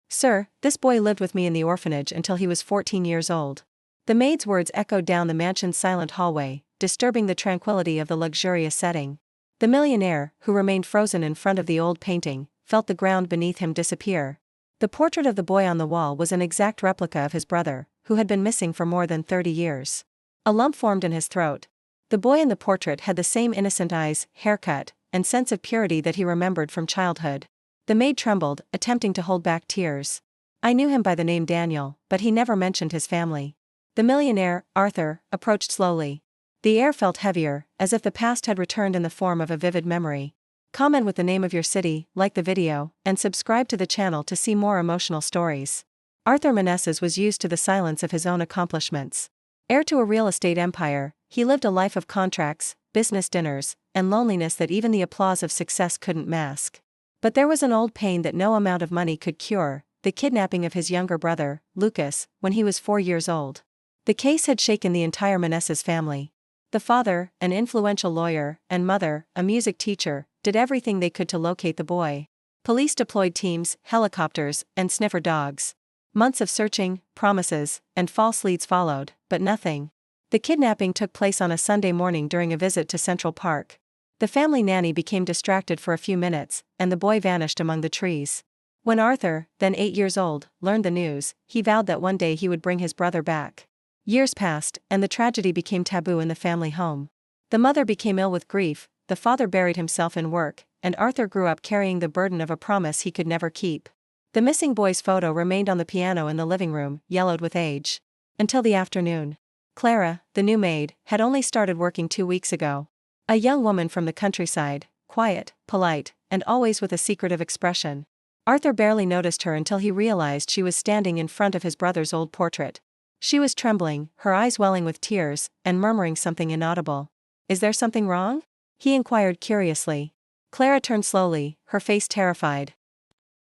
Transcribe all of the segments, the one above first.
"Sir, this boy lived with me in the orphanage until he was 14 years old." The maid's words echoed down the mansion's silent hallway, disturbing the tranquility of the luxurious setting. The millionaire, who remained frozen in front of the old painting, felt the ground beneath him disappear. The portrait of the boy on the wall was an exact replica of his brother, who had been missing for more than 30 years. A lump formed in his throat. The boy in the portrait had the same innocent eyes, haircut, and sense of purity that he remembered from childhood. The maid trembled, attempting to hold back tears. "I knew him by the name Daniel, but he never mentioned his family." The millionaire, Arthur, approached slowly. The air felt heavier, as if the past had returned in the form of a vivid memory. Comment with the name of your city, like the video, and subscribe to the channel to see more emotional stories. Arthur Menezes was used to the silence of his own accomplishments. Heir to a real estate empire, he lived a life of contracts, business dinners, and loneliness that even the applause of success couldn't mask. But there was an old pain that no amount of money could cure: the kidnapping of his younger brother, Lucas, when he was 4 years old. The case had shaken the entire Menezes family. The father, an influential lawyer, and mother, a music teacher, did everything they could to locate the boy. Police deployed teams, helicopters, and sniffer dogs. Months of searching, promises, and false leads followed, but nothing. The kidnapping took place on a Sunday morning during a visit to Central Park. The family nanny became distracted for a few minutes, and the boy vanished among the trees. When Arthur, then 8 years old, learned the news, he vowed that one day he would bring his brother back. Years passed, and the tragedy became taboo in the family home. The mother became ill with grief, the father buried himself in work, and Arthur grew up carrying the burden of a promise he could never keep. The missing boy's photo remained on the piano in the living room, yellowed with age. Until the afternoon. Clara, the new maid, had only started working 2 weeks ago. A young woman from the countryside, quiet, polite, and always with a secretive expression. Arthur barely noticed her until he realized she was standing in front of his brother's old portrait. She was trembling, her eyes welling with tears, and murmuring something inaudible. "Is there something wrong?" he inquired curiously. Clara turned slowly, her face terrified.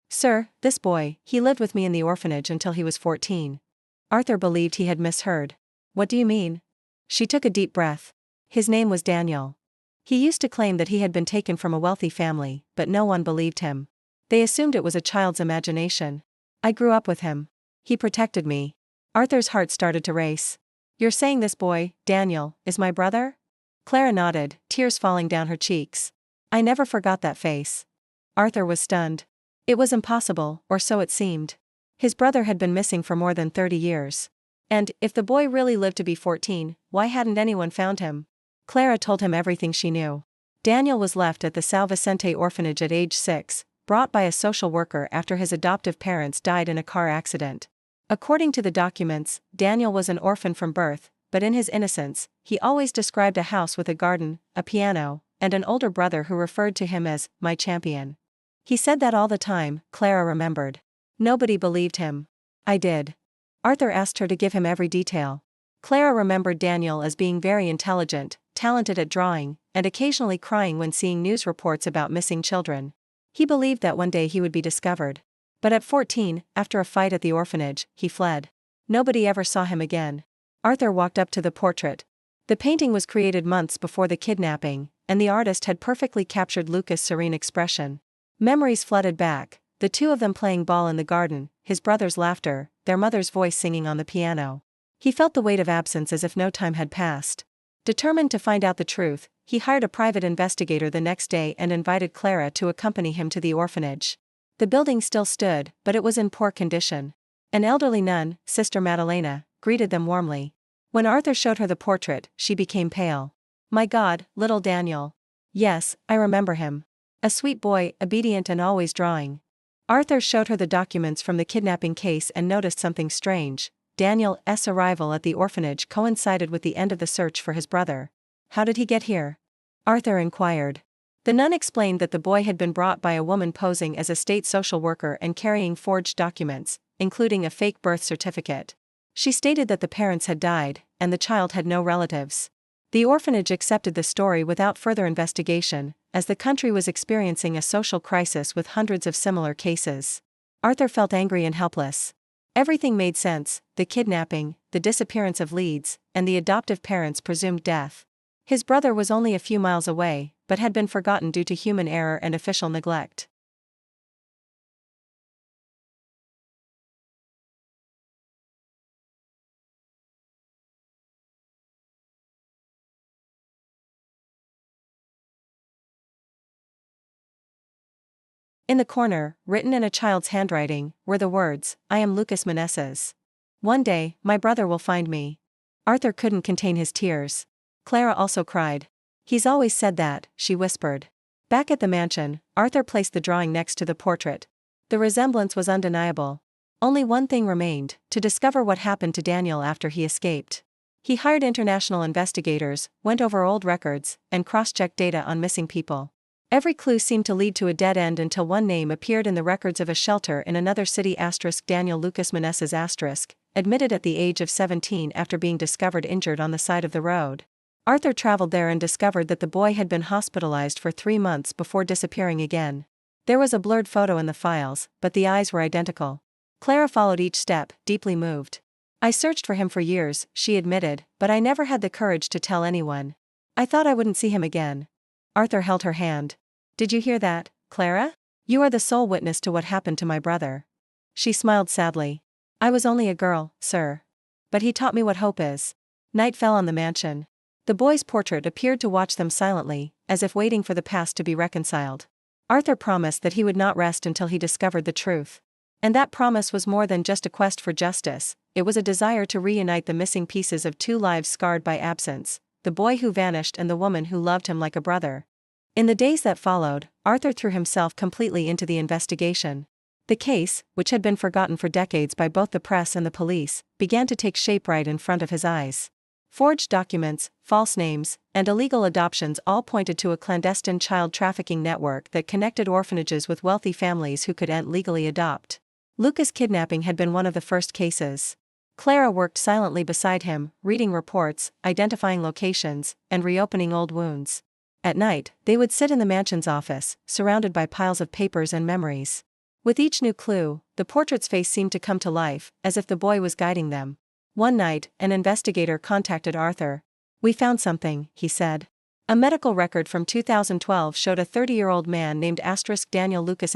"Sir, this boy, he lived with me in the orphanage until he was 14. Arthur believed he had misheard. "What do you mean?" She took a deep breath. "His name was Daniel. He used to claim that he had been taken from a wealthy family, but no one believed him. They assumed it was a child's imagination. I grew up with him. He protected me." Arthur's heart started to race. "You're saying this boy, Daniel, is my brother?" Clara nodded, tears falling down her cheeks. "I never forgot that face." Arthur was stunned. It was impossible, or so it seemed. His brother had been missing for more than 30 years. And, if the boy really lived to be 14, why hadn't anyone found him? Clara told him everything she knew. Daniel was left at the São Vicente orphanage at age 6, brought by a social worker after his adoptive parents died in a car accident. According to the documents, Daniel was an orphan from birth, but in his innocence, he always described a house with a garden, a piano, and an older brother who referred to him as "my champion." He said that all the time, Clara remembered. Nobody believed him. "I did." Arthur asked her to give him every detail. Clara remembered Daniel as being very intelligent, talented at drawing, and occasionally crying when seeing news reports about missing children. He believed that one day he would be discovered. But at 14, after a fight at the orphanage, he fled. Nobody ever saw him again. Arthur walked up to the portrait. The painting was created months before the kidnapping, and the artist had perfectly captured Lucas' serene expression. Memories flooded back, the two of them playing ball in the garden, his brother's laughter, their mother's voice singing on the piano. He felt the weight of absence as if no time had passed. Determined to find out the truth, he hired a private investigator the next day and invited Clara to accompany him to the orphanage. The building still stood, but it was in poor condition. An elderly nun, Sister Madalena, greeted them warmly. When Arthur showed her the portrait, she became pale. "My God, little Daniel. Yes, I remember him. A sweet boy, obedient and always drawing." Arthur showed her the documents from the kidnapping case and noticed something strange. Daniel's arrival at the orphanage coincided with the end of the search for his brother. "How did he get here?" Arthur inquired. The nun explained that the boy had been brought by a woman posing as a state social worker and carrying forged documents, including a fake birth certificate. She stated that the parents had died, and the child had no relatives. The orphanage accepted the story without further investigation, as the country was experiencing a social crisis with hundreds of similar cases. Arthur felt angry and helpless. Everything made sense: the kidnapping, the disappearance of leads, and the adoptive parents' presumed death. His brother was only a few miles away, but had been forgotten due to human error and official neglect. In the corner, written in a child's handwriting, were the words, "I am Lucas Menezes. One day, my brother will find me." Arthur couldn't contain his tears. Clara also cried. "He's always said that," she whispered. Back at the mansion, Arthur placed the drawing next to the portrait. The resemblance was undeniable. Only one thing remained, to discover what happened to Daniel after he escaped. He hired international investigators, went over old records, and cross-checked data on missing people. Every clue seemed to lead to a dead end until one name appeared in the records of a shelter in another city. Daniel Lucas Menezes admitted at the age of 17 after being discovered injured on the side of the road. Arthur traveled there and discovered that the boy had been hospitalized for 3 months before disappearing again. There was a blurred photo in the files, but the eyes were identical. Clara followed each step, deeply moved. "I searched for him for years," she admitted, "but I never had the courage to tell anyone. I thought I wouldn't see him again." Arthur held her hand. "Did you hear that, Clara? You are the sole witness to what happened to my brother." She smiled sadly. "I was only a girl, sir. But he taught me what hope is." Night fell on the mansion. The boy's portrait appeared to watch them silently, as if waiting for the past to be reconciled. Arthur promised that he would not rest until he discovered the truth. And that promise was more than just a quest for justice, it was a desire to reunite the missing pieces of 2 lives scarred by absence, the boy who vanished and the woman who loved him like a brother. In the days that followed, Arthur threw himself completely into the investigation. The case, which had been forgotten for decades by both the press and the police, began to take shape right in front of his eyes. Forged documents, false names, and illegal adoptions all pointed to a clandestine child trafficking network that connected orphanages with wealthy families who could legally adopt. Lucas' kidnapping had been one of the first cases. Clara worked silently beside him, reading reports, identifying locations, and reopening old wounds. At night, they would sit in the mansion's office, surrounded by piles of papers and memories. With each new clue, the portrait's face seemed to come to life, as if the boy was guiding them. One night, an investigator contacted Arthur. "We found something," he said. A medical record from 2012 showed a 30-year-old man named Daniel Lucas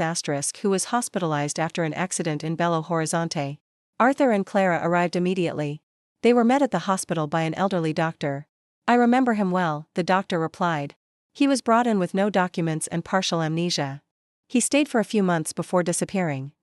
who was hospitalized after an accident in Belo Horizonte. Arthur and Clara arrived immediately. They were met at the hospital by an elderly doctor. "I remember him well," the doctor replied. "He was brought in with no documents and partial amnesia. He stayed for a few months before disappearing."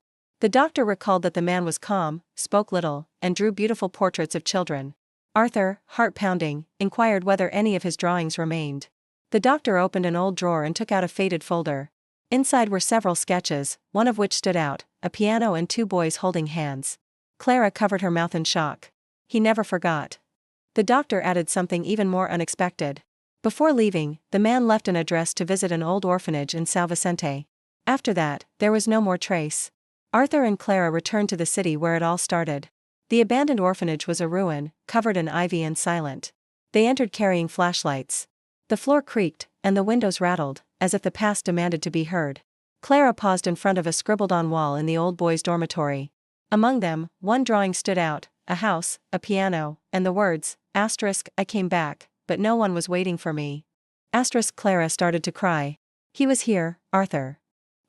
The doctor recalled that the man was calm, spoke little, and drew beautiful portraits of children. Arthur, heart pounding, inquired whether any of his drawings remained. The doctor opened an old drawer and took out a faded folder. Inside were several sketches, one of which stood out, a piano and 2 boys holding hands. Clara covered her mouth in shock. "He never forgot." The doctor added something even more unexpected. Before leaving, the man left an address to visit an old orphanage in São Vicente. After that, there was no more trace. Arthur and Clara returned to the city where it all started. The abandoned orphanage was a ruin, covered in ivy and silent. They entered carrying flashlights. The floor creaked, and the windows rattled, as if the past demanded to be heard. Clara paused in front of a scribbled-on wall in the old boys' dormitory. Among them, one drawing stood out, a house, a piano, and the words, "I came back, but no one was waiting for me." Clara started to cry. "He was here, Arthur.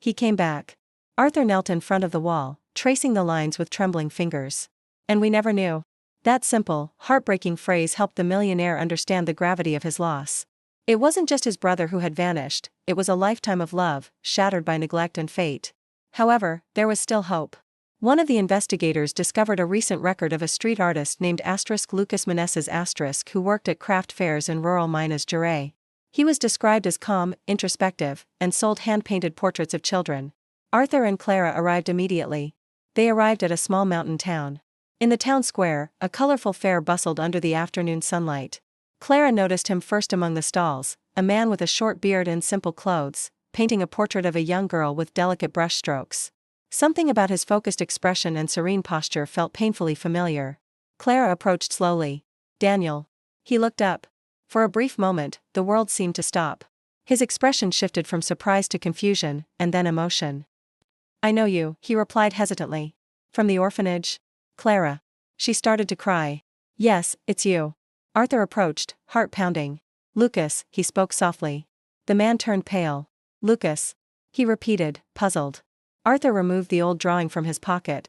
He came back." Arthur knelt in front of the wall, tracing the lines with trembling fingers. "And we never knew." That simple, heartbreaking phrase helped the millionaire understand the gravity of his loss. It wasn't just his brother who had vanished, it was a lifetime of love, shattered by neglect and fate. However, there was still hope. One of the investigators discovered a recent record of a street artist named Lucas Menezes who worked at craft fairs in rural Minas Gerais. He was described as calm, introspective, and sold hand-painted portraits of children. Arthur and Clara arrived immediately. They arrived at a small mountain town. In the town square, a colorful fair bustled under the afternoon sunlight. Clara noticed him first among the stalls, a man with a short beard and simple clothes, painting a portrait of a young girl with delicate brushstrokes. Something about his focused expression and serene posture felt painfully familiar. Clara approached slowly. "Daniel." He looked up. For a brief moment, the world seemed to stop. His expression shifted from surprise to confusion, and then emotion. "I know you," he replied hesitantly. "From the orphanage?" "Clara." She started to cry. "Yes, it's you." Arthur approached, heart pounding. "Lucas," he spoke softly. The man turned pale. "Lucas," he repeated, puzzled. Arthur removed the old drawing from his pocket.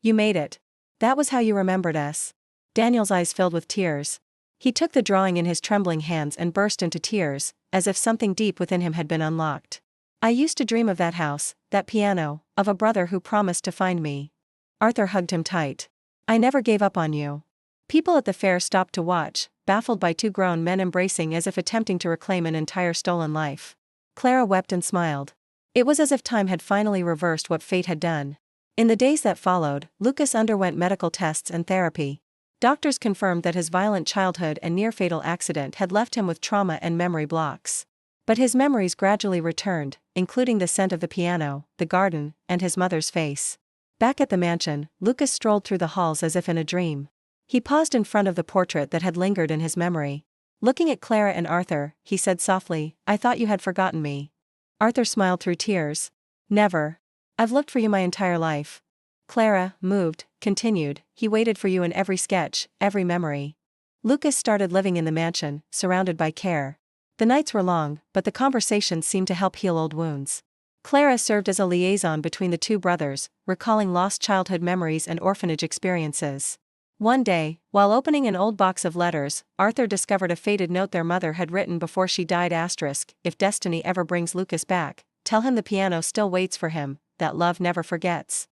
"You made it. That was how you remembered us." Daniel's eyes filled with tears. He took the drawing in his trembling hands and burst into tears, as if something deep within him had been unlocked. "I used to dream of that house, that piano, of a brother who promised to find me. Arthur hugged him tight. I never gave up on you. People at the fair stopped to watch, baffled by two grown men embracing as if attempting to reclaim an entire stolen life. Clara wept and smiled. It was as if time had finally reversed what fate had done. In the days that followed, Lucas underwent medical tests and therapy. Doctors confirmed that his violent childhood and near-fatal accident had left him with trauma and memory blocks. But his memories gradually returned, including the scent of the piano, the garden, and his mother's face. Back at the mansion, Lucas strolled through the halls as if in a dream. He paused in front of the portrait that had lingered in his memory. Looking at Clara and Arthur, he said softly, I thought you had forgotten me. Arthur smiled through tears. Never. I've looked for you my entire life. Clara, moved, continued, he waited for you in every sketch, every memory. Lucas started living in the mansion, surrounded by care. The nights were long, but the conversations seemed to help heal old wounds. Clara served as a liaison between the two brothers, recalling lost childhood memories and orphanage experiences. One day, while opening an old box of letters, Arthur discovered a faded note their mother had written before she died. If destiny ever brings Lucas back, tell him the piano still waits for him, that love never forgets.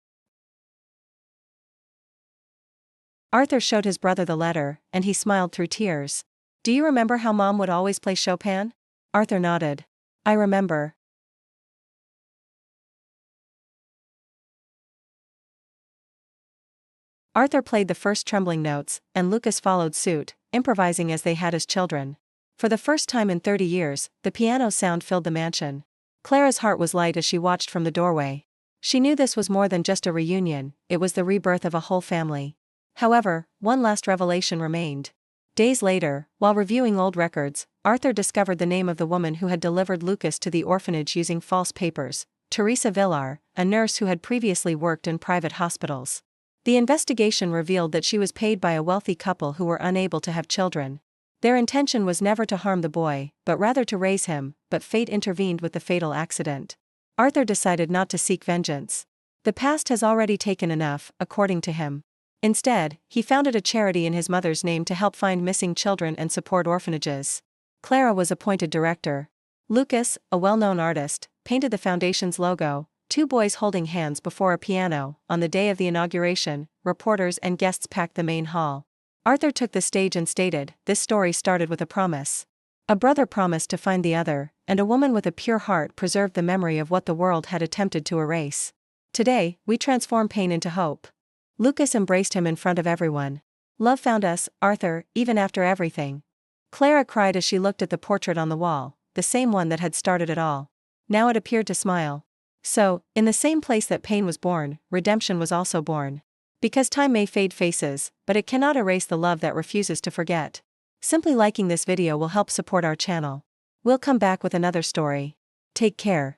Arthur showed his brother the letter, and he smiled through tears. Do you remember how Mom would always play Chopin? Arthur nodded. I remember. Arthur played the first trembling notes, and Lucas followed suit, improvising as they had as children. For the first time in 30 years, the piano's sound filled the mansion. Clara's heart was light as she watched from the doorway. She knew this was more than just a reunion, it was the rebirth of a whole family. However, one last revelation remained. Days later, while reviewing old records, Arthur discovered the name of the woman who had delivered Lucas to the orphanage using false papers, Teresa Villar, a nurse who had previously worked in private hospitals. The investigation revealed that she was paid by a wealthy couple who were unable to have children. Their intention was never to harm the boy, but rather to raise him, but fate intervened with the fatal accident. Arthur decided not to seek vengeance. The past has already taken enough, according to him. Instead, he founded a charity in his mother's name to help find missing children and support orphanages. Clara was appointed director. Lucas, a well-known artist, painted the foundation's logo, two boys holding hands before a piano. On the day of the inauguration, reporters and guests packed the main hall. Arthur took the stage and stated, this story started with a promise. A brother promised to find the other, and a woman with a pure heart preserved the memory of what the world had attempted to erase. Today, we transform pain into hope. Lucas embraced him in front of everyone. Love found us, Arthur, even after everything. Clara cried as she looked at the portrait on the wall, the same one that had started it all. Now it appeared to smile. So, in the same place that pain was born, redemption was also born. Because time may fade faces, but it cannot erase the love that refuses to forget. Simply liking this video will help support our channel. We'll come back with another story. Take care.